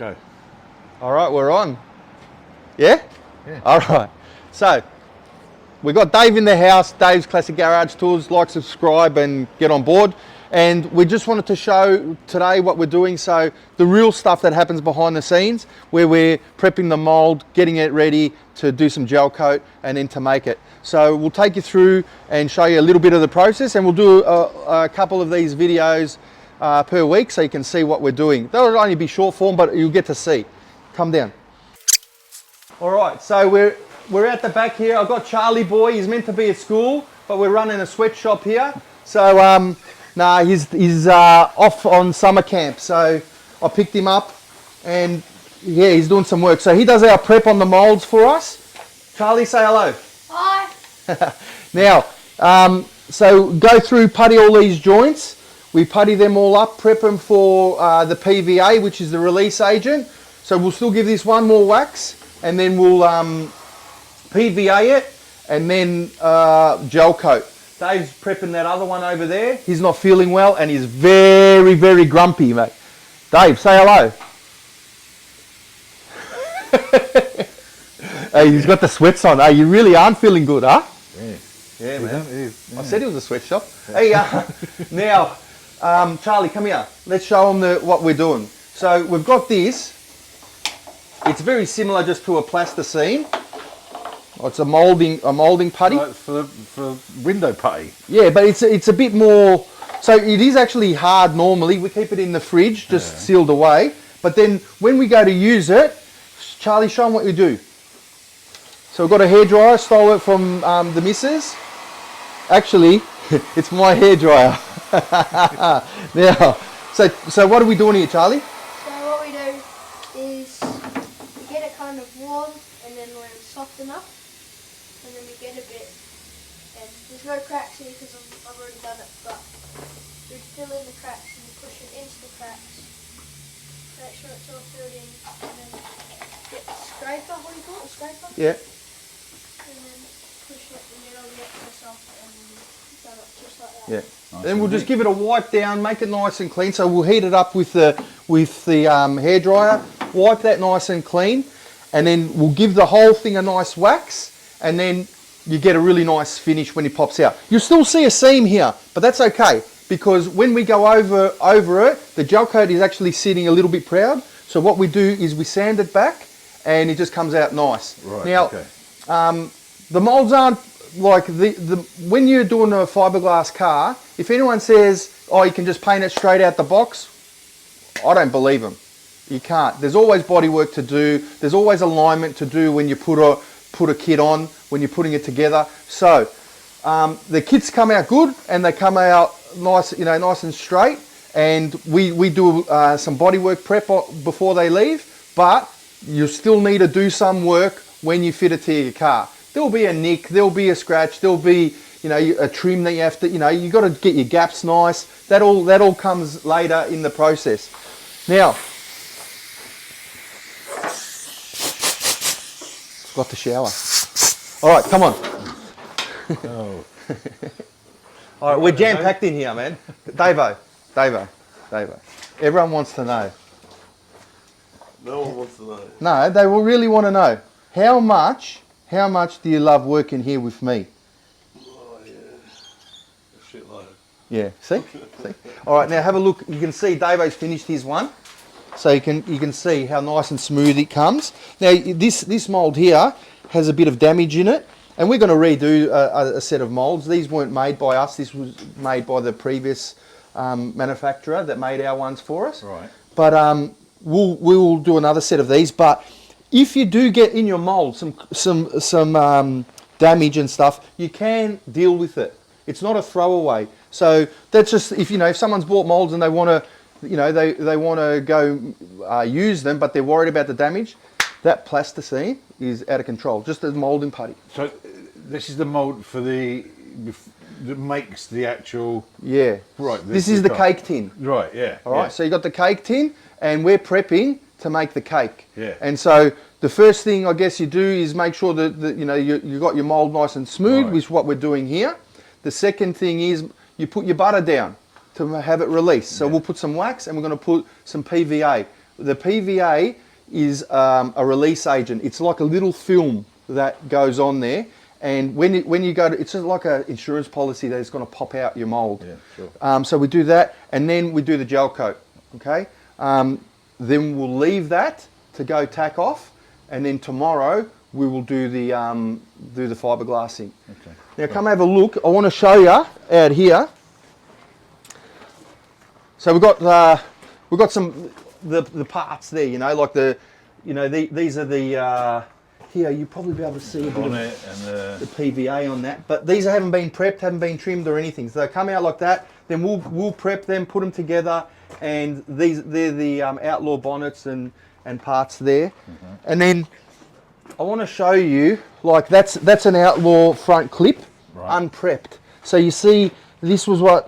Go. All right, we're on. Yeah? Yeah. All right. So, we've got Dave in the house, Dave's Classic Garage Tours. Like, subscribe and get on board. And we just wanted to show today what we're doing. So, the real stuff that happens behind the scenes, where we're prepping the mold, getting it ready to do some gel coat and then to make it. So, we'll take you through and show you a little bit of the process, and we'll do a couple of these videos per week so you can see what we're doing. They'll only be short form, but you'll get to see. Come down. All right, so we're at the back here. I've got Charlie boy. He's meant to be at school, but we're running a sweatshop here. So he's off on summer camp. So I picked him up, and yeah, he's doing some work. So he does our prep on the molds for us. Charlie, say hello. Hi. Now, so go through, putty all these joints. We putty them all up, prep them for the PVA, which is the release agent. So we'll still give this one more wax, and then we'll PVA it, and then gel coat. Dave's prepping that other one over there. He's not feeling well, and he's very, very grumpy, mate. Dave, say hello. Hey, he's got the sweats on. Hey, you really aren't feeling good, huh? Yeah. Yeah, man. Yeah. I said it was a sweatshop. Hey, now, Charlie, come here. Let's show them what we're doing. So we've got this. It's very similar just to a plasticine. It's a molding putty. Like for window putty. Yeah, but it's a bit more. So it is actually hard normally. We keep it in the fridge, just sealed away. But then when we go to use it, Charlie, show them what you do. So we've got a hairdryer, stole it from the missus. Actually, it's my hairdryer. Now, so what are we doing here, Charlie? So what we do is we get it kind of warm, and then we soften up, and then we get a bit, and there's no cracks here because I've already done it, but we fill in the cracks and we push it into the cracks, make sure it's all filled in, and then get the scraper, what do you call it, a scraper? Yeah. And then push it and get all the excess off, and done it just like that. Yeah. Nice. Then we'll just give it a wipe down, make it nice and clean. So we'll heat it up with the hairdryer, wipe that nice and clean, and then we'll give the whole thing a nice wax, and then you get a really nice finish when it pops out. You'll still see a seam here, but that's okay, because when we go over it, the gel coat is actually sitting a little bit proud. So what we do is we sand it back, and it just comes out nice. Right. Now, okay. The molds aren't like when you're doing a fiberglass car, if anyone says, oh, you can just paint it straight out the box, I don't believe them. You can't. There's always body work to do. There's always alignment to do when you put a kit on, when you're putting it together. So the kits come out good, and they come out nice, nice and straight. And we do some body work prep before they leave, but you still need to do some work when you fit it to your car. There'll be a nick, there'll be a scratch, there'll be a trim that you have to, you got to get your gaps nice. That all comes later in the process. Now, got to shower. All right, come on. Oh. All right, we're jam packed in here, man. Davo. Everyone wants to know. No one wants to know. No, they will really want to know. How much do you love working here with me? Oh, yeah. A shitload. Yeah, see? All right, now have a look. You can see Davo's finished his one. So you can see how nice and smooth it comes. Now, this mould here has a bit of damage in it, and we're going to redo a set of moulds. These weren't made by us. This was made by the previous manufacturer that made our ones for us. Right. But we'll do another set of these. But if you do get in your mould some damage and stuff, you can deal with it. It's not a throwaway. So that's just if someone's bought moulds and they want to, they want to go use them, but they're worried about the damage, that plasticine is out of control. Just as moulding putty. So this is the mold for that makes the actual. Yeah. Right. This is the cake tin. Right. Yeah. All right. Yeah. So you got the cake tin, and we're prepping to make the cake. Yeah. And so the first thing I guess you do is make sure that you got your mold nice and smooth, Right. which is what we're doing here. The second thing is you put your butter down to have it release. So we'll put some wax, and we're going to put some PVA. the PVA is a release agent. It's like a little film that goes on there. And when you go to, it's just like an insurance policy that is going to pop out your mold. Yeah, sure. So we do that, and then we do the gel coat. Okay. Then we'll leave that to go tack off, and then tomorrow we will do the fiberglassing. Okay. Now come have a look. I want to show you out here. So we've got some the parts there. You know, like these are the. Here, you'll probably be able to see a bit of the PVA on that. But these haven't been prepped, haven't been trimmed or anything. So they come out like that. Then we'll prep them, put them together, and they're the Outlaw bonnets and parts there. And then I want to show you, like that's an Outlaw front clip, unprepped. So you see, this was what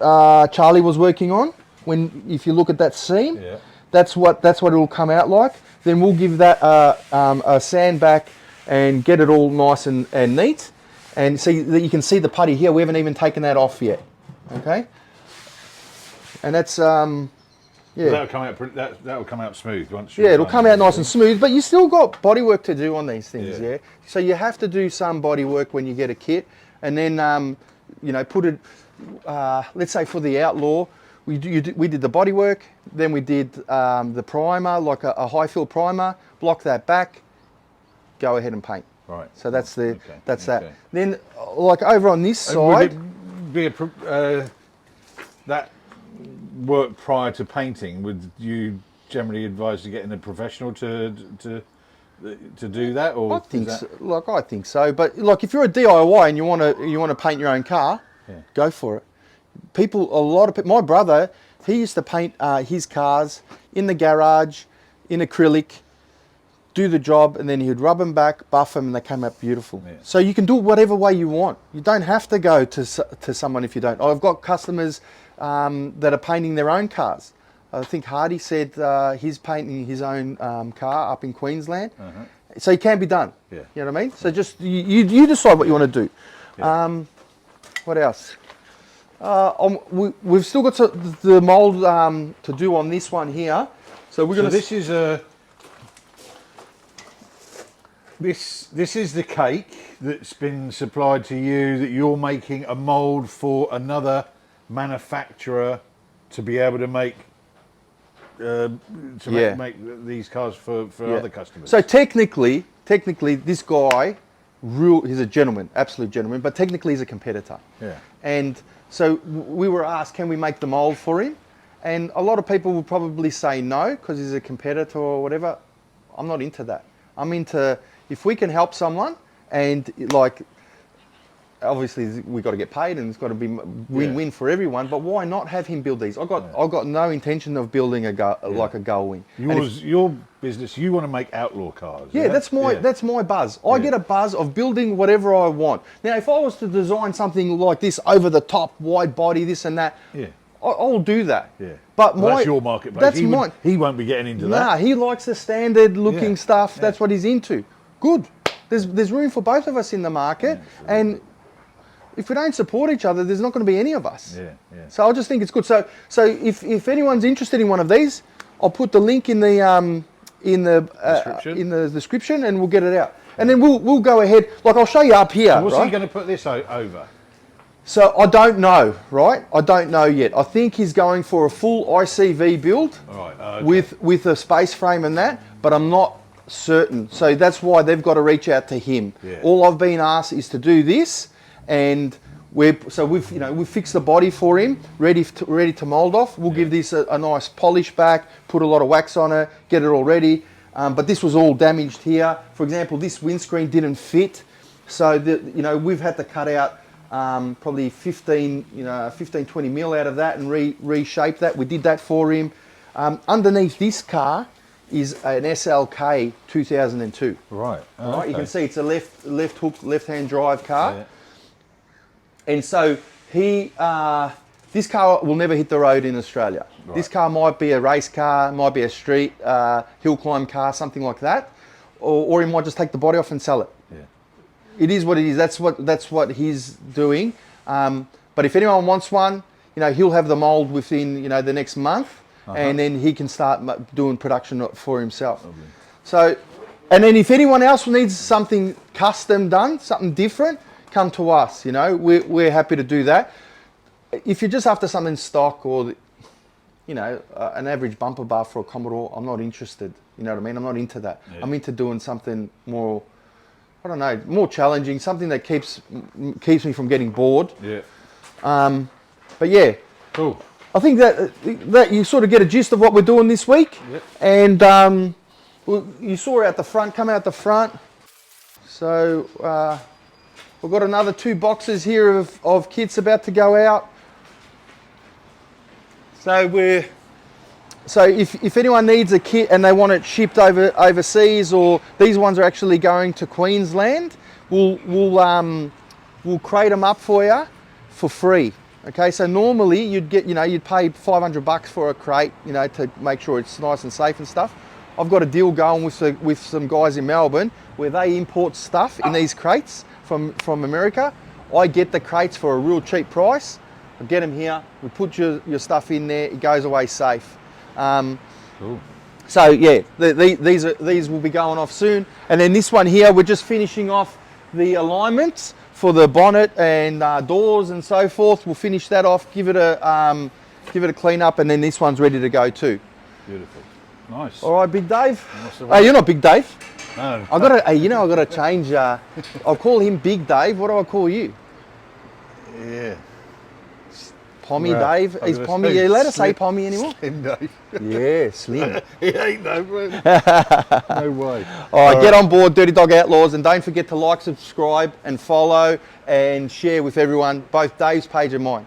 Charlie was working on. If you look at that seam, that's what it will come out like. Then we'll give that a sand back and get it all nice and neat. And see that you can see the putty here. We haven't even taken that off yet. Okay. And that's That'll come out. That'll come out smooth once. It'll come out nice and smooth. But you still got body work to do on these things. Yeah. So you have to do some body work when you get a kit, and then put it. Let's say for the Outlaw, we did the body work. Then we did the primer, like a high fill primer. Block that back. Go ahead and paint. Right. So that's that. Then, like over on this side, would it be that work prior to painting? Would you generally advise to getting a professional to do that? Or I think I think so. But like, if you're a DIY and you want to paint your own car, go for it. A lot of people. My brother, he used to paint his cars in the garage in acrylic. Do the job, and then he'd rub them back, buff them, and they came out beautiful. Yeah. So you can do it whatever way you want. You don't have to go to someone if you don't. I've got customers that are painting their own cars. I think Hardy said he's painting his own car up in Queensland. So it can be done. Yeah. You know what I mean? So just you decide what you want to do. Yeah. What else? We've still got the mould to do on this one here. So we're going to. This is a. This is the cake that's been supplied to you that you're making a mould for another manufacturer to be able to make make these cars for other customers. So technically this guy, he's a gentleman, absolute gentleman, but technically he's a competitor. Yeah. And so we were asked, can we make the mould for him? And a lot of people will probably say no because he's a competitor or whatever. I'm not into that. I'm into, if we can help someone, and like, obviously we got to get paid and it's got to be win-win for everyone. But why not have him build these? I got no intention of building like a gull wing. Your business, you want to make Outlaw cars. Yeah, that's my buzz. I get a buzz of building whatever I want. Now, if I was to design something like this, over the top, wide body, this and that, I'll do that. Yeah. But that's your marketplace. That's mine. He won't be getting into that. Nah, he likes the standard looking stuff. That's what he's into. Good. There's room for both of us in the market, and if we don't support each other, there's not going to be any of us. Yeah. So I just think it's good. So if anyone's interested in one of these, I'll put the link in the description, and we'll get it out. And then we'll go ahead. Like, I'll show you up here. So what's he going to put this over? So I don't know, right? I don't know yet. I think he's going for a full ICV build with a space frame and that, but I'm not certain. So that's why they've got to reach out to him. Yeah. All I've been asked is to do this, and we've fixed the body for him, ready to mold off. We'll give this a nice polish back, put a lot of wax on it, get it all ready. But this was all damaged here. For example, this windscreen didn't fit, so we've had to cut out probably 15, 20 mil out of that and reshape that. We did that for him. Underneath this car is an SLK 2002. Right. Oh, okay. You can see it's a left hook, left-hand drive car. Yeah. And so this car will never hit the road in Australia. Right. This car might be a race car, might be a street hill climb car, something like that, or he might just take the body off and sell it. Yeah. It is what it is. That's what he's doing. But if anyone wants one, he'll have the mold within the next month. and then he can start doing production for himself. So, and then if anyone else needs something custom done, something different, come to us. You know, we're happy to do that. If you're just after something stock or, you know, an average bumper bar for a Commodore, I'm not interested. You know what I mean? I'm not into that. Yeah. I'm into doing something more, I don't know, more challenging, something that keeps me from getting bored. Yeah. But yeah, Cool. I think that you sort of get a gist of what we're doing this week. Yep. And you saw out the front, come out the front. So we've got another 2 boxes here of kits about to go out. So if anyone needs a kit and they want it shipped overseas, or these ones are actually going to Queensland, we'll crate them up for you for free. Okay, so normally you'd pay $500 for a crate, you know, to make sure it's nice and safe and stuff. I've got a deal going with some guys in Melbourne where they import stuff in these crates from America. I get the crates for a real cheap price. I get them here, we put your stuff in there, it goes away safe. Cool. So yeah, these will be going off soon. And then this one here, we're just finishing off the alignments for the bonnet and doors and so forth. We'll finish that off, give it a clean up, and then this one's ready to go too. Beautiful. Nice. All right, Big Dave. Nice. Hey, you're not Big Dave. No. I gotta change. I'll call him Big Dave. What do I call you? Yeah. Pommy Well, Dave. I was Is gonna Pommy? say You let us say Slim- Pommy anymore? Slim Dave. Yeah, Slim. He ain't no friend. No way. All right, get on board, Dirty Dog Outlaws, and don't forget to like, subscribe, and follow, and share with everyone, both Dave's page and mine.